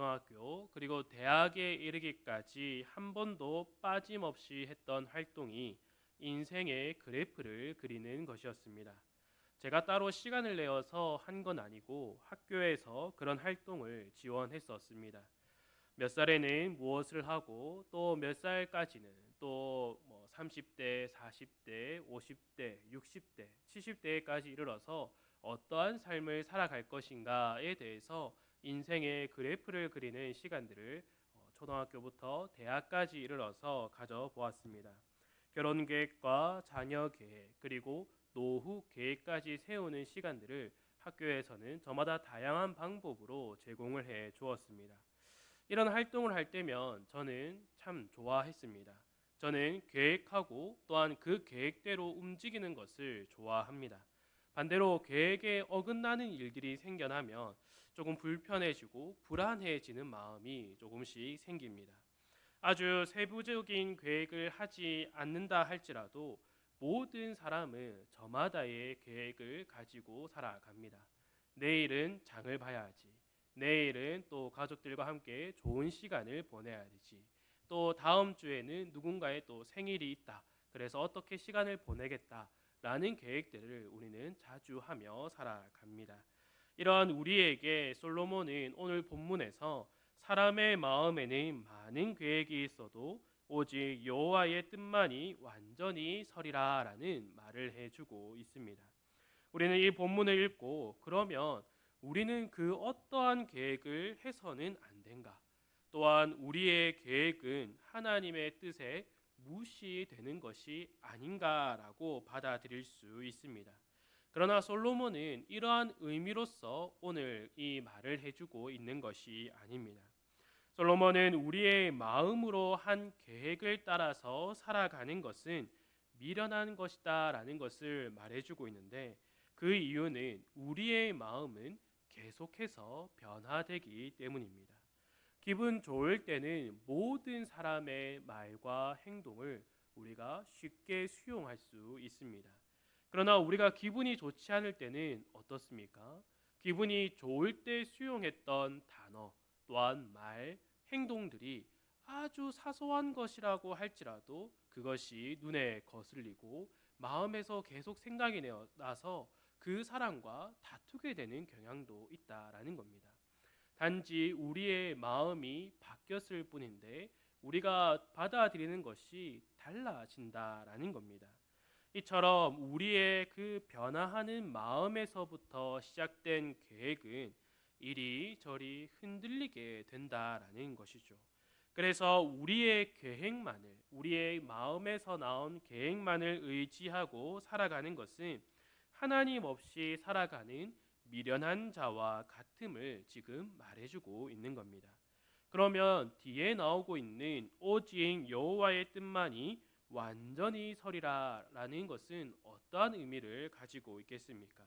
고등학교 그리고 대학에 이르기까지 한 번도 빠짐없이 했던 활동이 인생의 그래프를 그리는 것이었습니다. 제가 따로 시간을 내어서 한 건 아니고 학교에서 그런 활동을 지원했었습니다. 몇 살에는 무엇을 하고 또 몇 살까지는 또뭐 30대, 40대, 50대, 60대, 70대까지 이르러서 어떠한 삶을 살아갈 것인가에 대해서 인생의 그래프를 그리는 시간들을 초등학교부터 대학까지 이르러서 가져보았습니다. 결혼 계획과 자녀 계획 그리고 노후 계획까지 세우는 시간들을 학교에서는 저마다 다양한 방법으로 제공을 해 주었습니다. 이런 활동을 할 때면 저는 참 좋아했습니다. 저는 계획하고 또한 그 계획대로 움직이는 것을 좋아합니다. 반대로 계획에 어긋나는 일들이 생겨나면 조금 불편해지고 불안해지는 마음이 조금씩 생깁니다. 아주 세부적인 계획을 하지 않는다 할지라도 모든 사람은 저마다의 계획을 가지고 살아갑니다. 내일은 장을 봐야지. 내일은 또 가족들과 함께 좋은 시간을 보내야 되지. 또 다음 주에는 누군가의 또 생일이 있다. 그래서 어떻게 시간을 보내겠다라는 계획들을 우리는 자주 하며 살아갑니다. 이러한 우리에게 솔로몬은 오늘 본문에서 사람의 마음에는 많은 계획이 있어도 오직 여호와의 뜻만이 완전히 서리라라는 말을 해주고 있습니다. 우리는 이 본문을 읽고 그러면 우리는 그 어떠한 계획을 해서는 안 된가? 또한 우리의 계획은 하나님의 뜻에 무시되는 것이 아닌가라고 받아들일 수 있습니다. 그러나 솔로몬은 이러한 의미로서 오늘 이 말을 해주고 있는 것이 아닙니다. 솔로몬은 우리의 마음으로 한 계획을 따라서 살아가는 것은 미련한 것이다라는 것을 말해주고 있는데 그 이유는 우리의 마음은 계속해서 변화되기 때문입니다. 기분 좋을 때는 모든 사람의 말과 행동을 우리가 쉽게 수용할 수 있습니다. 그러나 우리가 기분이 좋지 않을 때는 어떻습니까? 기분이 좋을 때 수용했던 단어 또한 말, 행동들이 아주 사소한 것이라고 할지라도 그것이 눈에 거슬리고 마음에서 계속 생각이 나서 그 사람과 다투게 되는 경향도 있다라는 겁니다. 단지 우리의 마음이 바뀌었을 뿐인데 우리가 받아들이는 것이 달라진다라는 겁니다. 이처럼 우리의 그 변화하는 마음에서부터 시작된 계획은 이리저리 흔들리게 된다라는 것이죠. 그래서 우리의 계획만을, 우리의 마음에서 나온 계획만을 의지하고 살아가는 것은 하나님 없이 살아가는 미련한 자와 같음을 지금 말해주고 있는 겁니다. 그러면 뒤에 나오고 있는 오직 여호와의 뜻만이 완전히 서리라라는 것은 어떠한 의미를 가지고 있겠습니까?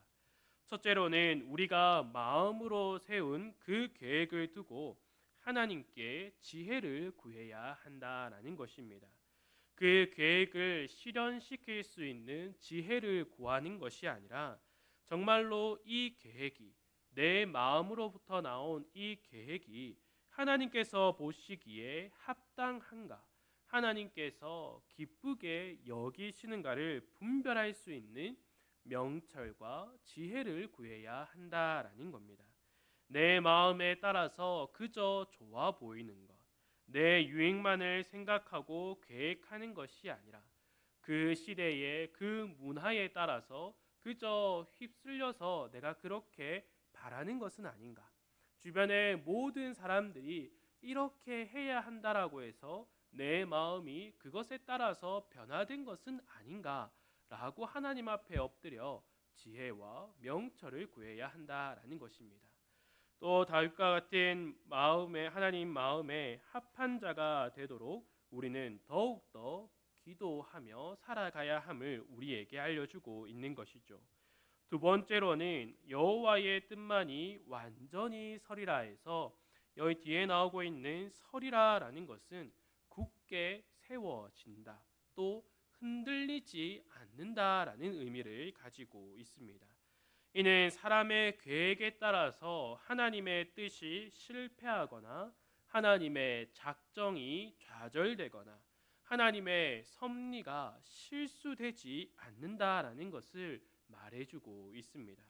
첫째로는 우리가 마음으로 세운 그 계획을 두고 하나님께 지혜를 구해야 한다라는 것입니다. 그 계획을 실현시킬 수 있는 지혜를 구하는 것이 아니라 정말로 이 계획이 내 마음으로부터 나온 이 계획이 하나님께서 보시기에 합당한가, 하나님께서 기쁘게 여기시는가를 분별할 수 있는 명철과 지혜를 구해야 한다라는 겁니다. 내 마음에 따라서 그저 좋아 보이는 것, 내 유익만을 생각하고 계획하는 것이 아니라 그 시대의 그 문화에 따라서 그저 휩쓸려서 내가 그렇게 바라는 것은 아닌가. 주변의 모든 사람들이 이렇게 해야 한다라고 해서 내 마음이 그것에 따라서 변화된 것은 아닌가라고 하나님 앞에 엎드려 지혜와 명철을 구해야 한다라는 것입니다. 또 다윗과 같은 마음에 하나님 마음에 합한 자가 되도록 우리는 더욱더 기도하며 살아가야 함을 우리에게 알려주고 있는 것이죠. 두 번째로는 여호와의 뜻만이 완전히 서리라 해서 여기 뒤에 나오고 있는 서리라라는 것은 굳게 세워진다. 또 흔들리지 않는다라는 의미를 가지고 있습니다. 이는 사람의 계획에 따라서 하나님의 뜻이 실패하거나 하나님의 작정이 좌절되거나 하나님의 섭리가 실수되지 않는다라는 것을 말해주고 있습니다.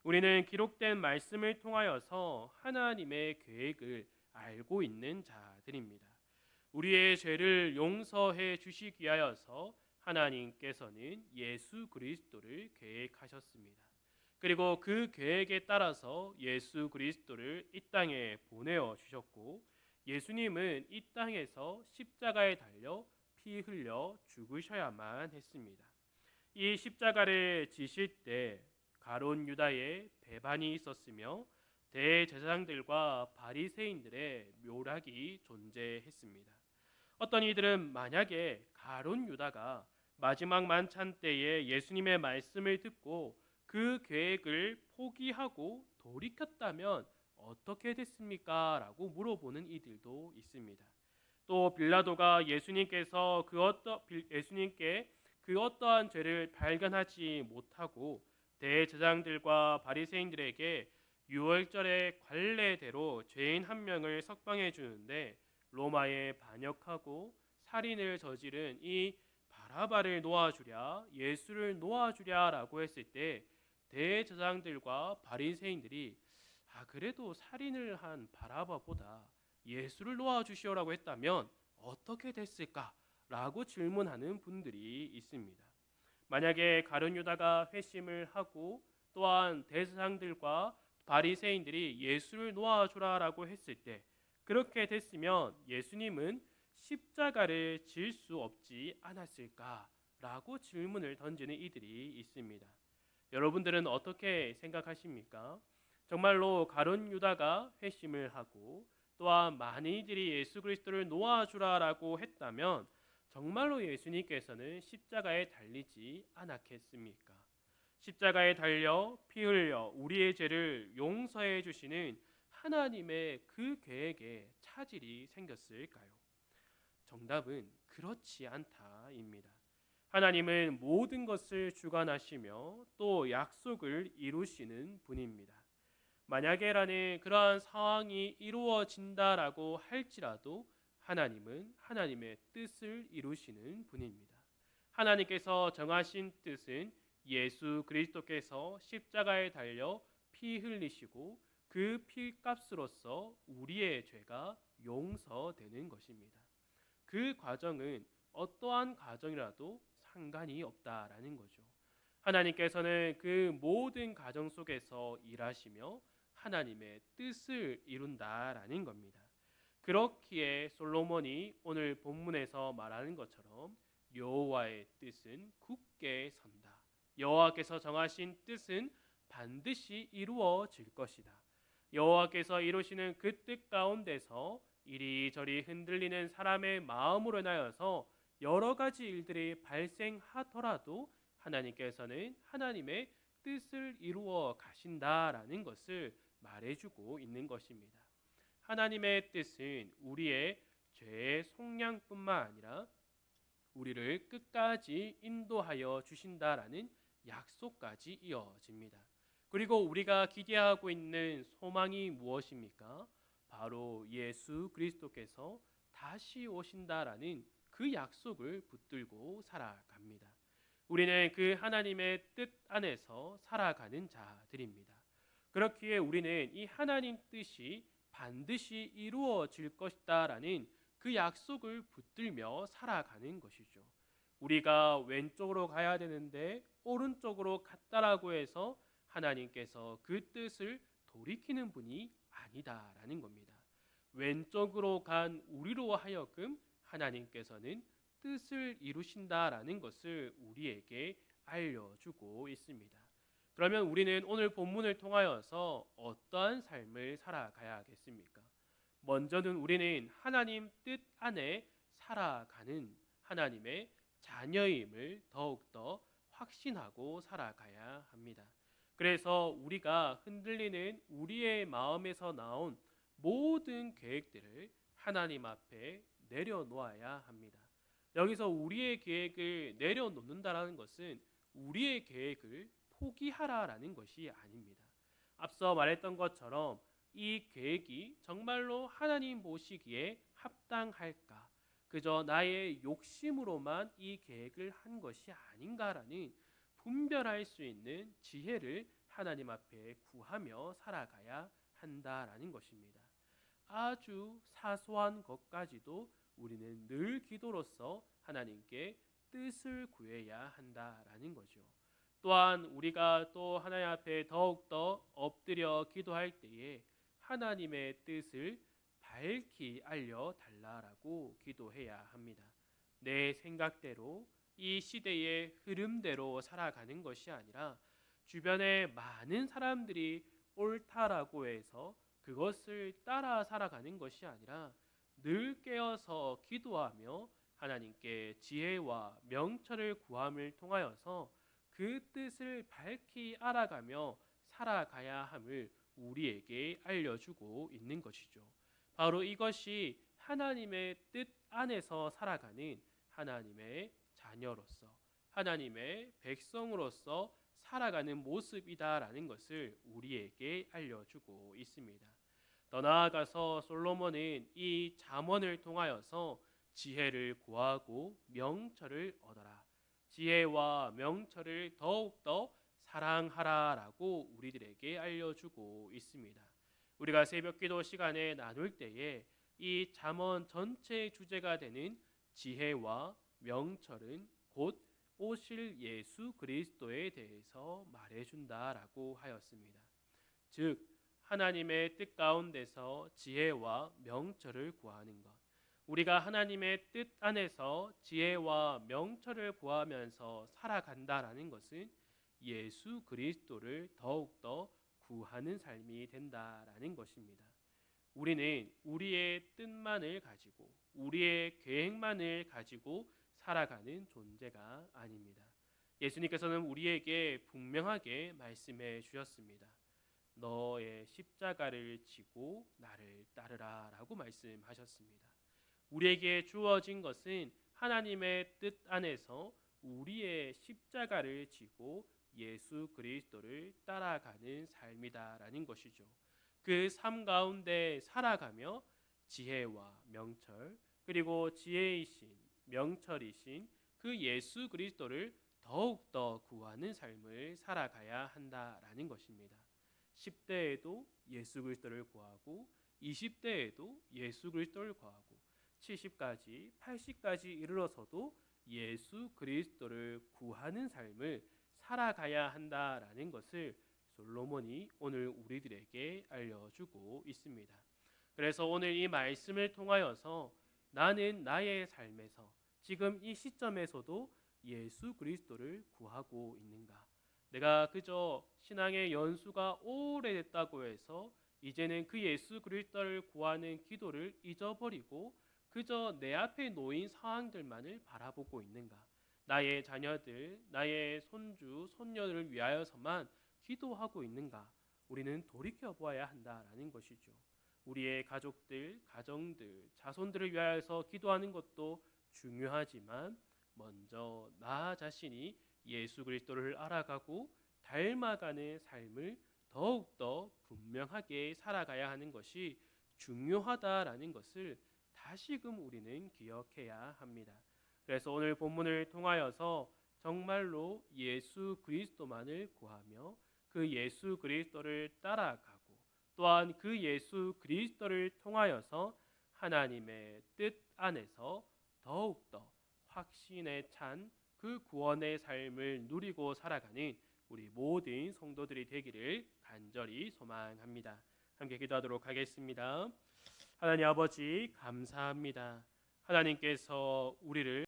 우리는 기록된 말씀을 통하여서 하나님의 계획을 알고 있는 자들입니다. 우리의 죄를 용서해 주시기 위하여서 하나님께서는 예수 그리스도를 계획하셨습니다. 그리고 그 계획에 따라서 예수 그리스도를 이 땅에 보내어 주셨고, 예수님은 이 땅에서 십자가에 달려 피 흘려 죽으셔야만 했습니다. 이 십자가를 지실 때 가룟 유다의 배반이 있었으며 대제사장들과 바리새인들의 묘락이 존재했습니다. 어떤 이들은 만약에 가룟 유다가 마지막 만찬 때에 예수님의 말씀을 듣고 그 계획을 포기하고 돌이켰다면 어떻게 됐습니까? 라고 물어보는 이들도 있습니다. 또 빌라도가 예수님께 그 어떠한 죄를 발견하지 못하고 대제사장들과 바리새인들에게 유월절의 관례대로 죄인 한 명을 석방해 주는데 로마에 반역하고 살인을 저지른 이 바라바를 놓아주랴, 예수를 놓아주랴라고 했을 때 대제사장들과 바리새인들이 그래도 살인을 한 바라바보다 예수를 놓아주시오라고 했다면 어떻게 됐을까라고 질문하는 분들이 있습니다. 만약에 가룟 유다가 회심을 하고 또한 대제사장들과 바리새인들이 예수를 놓아주라라고 했을 때 그렇게 됐으면 예수님은 십자가를 질 수 없지 않았을까라고 질문을 던지는 이들이 있습니다. 여러분들은 어떻게 생각하십니까? 정말로 가룟 유다가 회심을 하고 또한 많은 이들이 예수 그리스도를 놓아주라라고 했다면 정말로 예수님께서는 십자가에 달리지 않았겠습니까? 십자가에 달려 피 흘려 우리의 죄를 용서해 주시는 하나님의 그 계획에 차질이 생겼을까요? 정답은 그렇지 않다입니다. 하나님은 모든 것을 주관하시며 또 약속을 이루시는 분입니다. 만약에라는 그러한 상황이 이루어진다라고 할지라도 하나님은 하나님의 뜻을 이루시는 분입니다. 하나님께서 정하신 뜻은 예수 그리스도께서 십자가에 달려 피 흘리시고 그 피값으로써 우리의 죄가 용서되는 것입니다. 그 과정은 어떠한 과정이라도 상관이 없다라는 거죠. 하나님께서는 그 모든 과정 속에서 일하시며 하나님의 뜻을 이룬다라는 겁니다. 그렇기에 솔로몬이 오늘 본문에서 말하는 것처럼 여호와의 뜻은 굳게 선다. 여호와께서 정하신 뜻은 반드시 이루어질 것이다. 여호와께서 이루시는 그 뜻 가운데서 이리저리 흔들리는 사람의 마음으로 인하여서 여러 가지 일들이 발생하더라도 하나님께서는 하나님의 뜻을 이루어 가신다라는 것을 말해주고 있는 것입니다. 하나님의 뜻은 우리의 죄의 속량뿐만 아니라 우리를 끝까지 인도하여 주신다라는 약속까지 이어집니다. 그리고 우리가 기대하고 있는 소망이 무엇입니까? 바로 예수 그리스도께서 다시 오신다라는 그 약속을 붙들고 살아갑니다. 우리는 그 하나님의 뜻 안에서 살아가는 자들입니다. 그렇기에 우리는 이 하나님 뜻이 반드시 이루어질 것이다라는 그 약속을 붙들며 살아가는 것이죠. 우리가 왼쪽으로 가야 되는데 오른쪽으로 갔다라고 해서 하나님께서 그 뜻을 돌이키는 분이 아니다라는 겁니다. 왼쪽으로 간 우리로 하여금 하나님께서는 뜻을 이루신다라는 것을 우리에게 알려주고 있습니다. 그러면 우리는 오늘 본문을 통하여서 어떠한 삶을 살아가야겠습니까? 먼저는 우리는 하나님 뜻 안에 살아가는 하나님의 자녀임을 더욱더 확신하고 살아가야 합니다. 그래서 우리가 흔들리는 우리의 마음에서 나온 모든 계획들을 하나님 앞에 내려놓아야 합니다. 여기서 우리의 계획을 내려놓는다는 것은 우리의 계획을 포기하라라는 것이 아닙니다. 앞서 말했던 것처럼 이 계획이 정말로 하나님 보시기에 합당할까? 그저 나의 욕심으로만 이 계획을 한 것이 아닌가라는 분별할 수 있는 지혜를 하나님 앞에 구하며 살아가야 한다라는 것입니다. 아주 사소한 것까지도 우리는 늘 기도로서 하나님께 뜻을 구해야 한다라는 거죠. 또한 우리가 또 하나님 앞에 더욱더 엎드려 기도할 때에 하나님의 뜻을 밝히 알려달라고 기도해야 합니다. 내 생각대로 이 시대의 흐름대로 살아가는 것이 아니라 주변에 많은 사람들이 옳다라고 해서 그것을 따라 살아가는 것이 아니라 늘 깨어서 기도하며 하나님께 지혜와 명철을 구함을 통하여서 그 뜻을 밝히 알아가며 살아가야 함을 우리에게 알려주고 있는 것이죠. 바로 이것이 하나님의 뜻 안에서 살아가는 하나님의 자녀로서 하나님의 백성으로서 살아가는 모습이다라는 것을 우리에게 알려주고 있습니다. 더 나아가서 솔로몬은 이 잠언을 통하여서 지혜를 구하고 명철을 얻어라. 지혜와 명철을 더욱더 사랑하라라고 우리들에게 알려주고 있습니다. 우리가 새벽기도 시간에 나눌 때에 이 잠언 전체의 주제가 되는 지혜와 명철은 곧 오실 예수 그리스도에 대해서 말해준다라고 하였습니다. 즉 하나님의 뜻 가운데서 지혜와 명철을 구하는 것, 우리가 하나님의 뜻 안에서 지혜와 명철을 구하면서 살아간다라는 것은 예수 그리스도를 더욱더 구하는 삶이 된다라는 것입니다. 우리는 우리의 뜻만을 가지고 우리의 계획만을 가지고 살아가는 존재가 아닙니다. 예수님께서는 우리에게 분명하게 말씀해 주셨습니다. 너의 십자가를 지고 나를 따르라 라고 말씀하셨습니다. 우리에게 주어진 것은 하나님의 뜻 안에서 우리의 십자가를 지고 예수 그리스도를 따라가는 삶이다라는 것이죠. 그 삶 가운데 살아가며 지혜와 명철 그리고 지혜이신 명철이신 그 예수 그리스도를 더욱더 구하는 삶을 살아가야 한다라는 것입니다. 10대에도 예수 그리스도를 구하고 20대에도 예수 그리스도를 구하고 70까지 80까지 이르러서도 예수 그리스도를 구하는 삶을 살아가야 한다라는 것을 솔로몬이 오늘 우리들에게 알려주고 있습니다. 그래서 오늘 이 말씀을 통하여서 나는 나의 삶에서 지금 이 시점에서도 예수 그리스도를 구하고 있는가? 내가 그저 신앙의 연수가 오래됐다고 해서 이제는 그 예수 그리스도를 구하는 기도를 잊어버리고 그저 내 앞에 놓인 상황들만을 바라보고 있는가? 나의 자녀들, 나의 손주, 손녀를 위하여서만 기도하고 있는가? 우리는 돌이켜 보아야 한다라는 것이죠. 우리의 가족들, 가정들, 자손들을 위하여서 기도하는 것도 중요하지만 먼저 나 자신이 예수 그리스도를 알아가고 닮아가는 삶을 더욱더 분명하게 살아가야 하는 것이 중요하다라는 것을 다시금 우리는 기억해야 합니다. 그래서 오늘 본문을 통하여서 정말로 예수 그리스도만을 구하며 그 예수 그리스도를 따라가고 또한 그 예수 그리스도를 통하여서 하나님의 뜻 안에서 더욱더 확신에 찬 그 구원의 삶을 누리고 살아가는 우리 모든 성도들이 되기를 간절히 소망합니다. 함께 기도하도록 하겠습니다. 하나님 아버지 감사합니다. 하나님께서 우리를